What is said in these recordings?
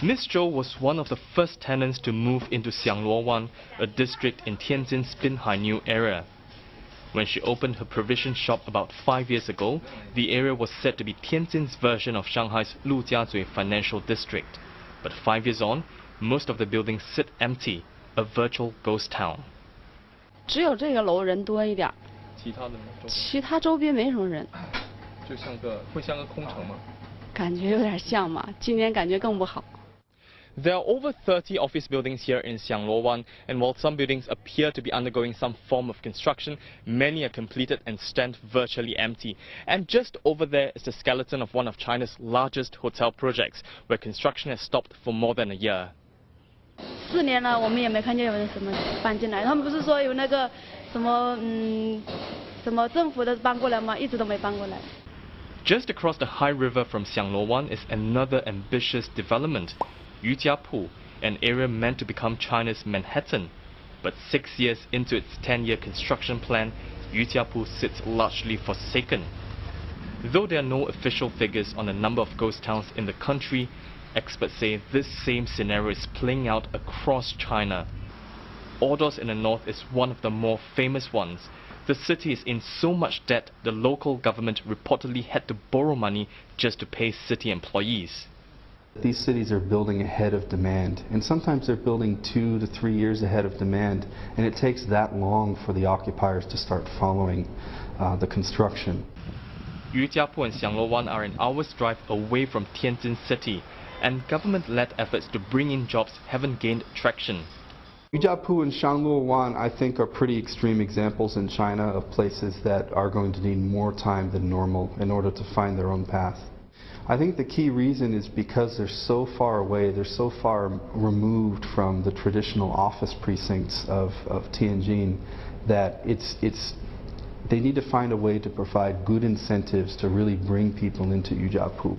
Miss Zhou was one of the first tenants to move into Xiangluowan, a district in Tianjin's Binhai area. When she opened her provision shop about 5 years ago, the area was said to be Tianjin's version of Shanghai's Lujiazui financial district. But 5 years on, most of the buildings sit empty, a virtual ghost town. 只有这个楼人多一点，其他周边没什么人。会像个空城吗？感觉有点像嘛，今年感觉更不好。 There are over 30 office buildings here in Xiangluowan, and while some buildings appear to be undergoing some form of construction, many are completed and stand virtually empty. And just over there is the skeleton of one of China's largest hotel projects, where construction has stopped for more than a year. 4年了，我们也没看见有人什么搬进来。他们不是说有那个什么政府的搬过来吗？一直都没搬过来。 Just across the high river from Xiangluowan is another ambitious development, Yujiapu, an area meant to become China's Manhattan. But 6 years into its 10-year construction plan, Yujiapu sits largely forsaken. Though there are no official figures on the number of ghost towns in the country, experts say this same scenario is playing out across China. Ordos in the north is one of the more famous ones. The city is in so much debt, the local government reportedly had to borrow money just to pay city employees. These cities are building ahead of demand, and sometimes they're building 2 to 3 years ahead of demand, and it takes that long for the occupiers to start following the construction. Yujiapu and Xiangluowan are an hour's drive away from Tianjin city, and government-led efforts to bring in jobs haven't gained traction. Yujiapu and Xiangluowan, I think, are pretty extreme examples in China of places that are going to need more time than normal in order to find their own path. I think the key reason is because they're so far away, they're so far removed from the traditional office precincts of Tianjin that they need to find a way to provide good incentives to really bring people into Yujiapu.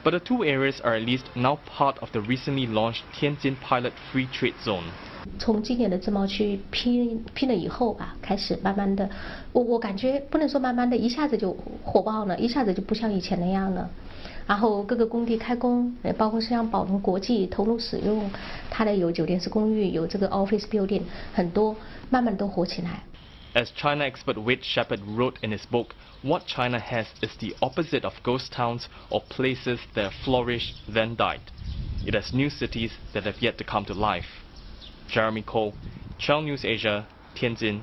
But the two areas are at least now part of the recently launched Tianjin Pilot Free Trade Zone. 从今年的自贸区批了以后吧，开始慢慢的，我感觉不能说慢慢的一下子就火爆了，一下子就不像以前那样了。然后各个工地开工，包括像宝龙国际投入使用，它的有酒店式公寓，有这个 office building， 很多慢慢都火起来。 As China expert Wade Shepard wrote in his book, what China has is the opposite of ghost towns or places that flourished then died. It has new cities that have yet to come to life. Jeremy Cole, Channel News Asia, Tianjin.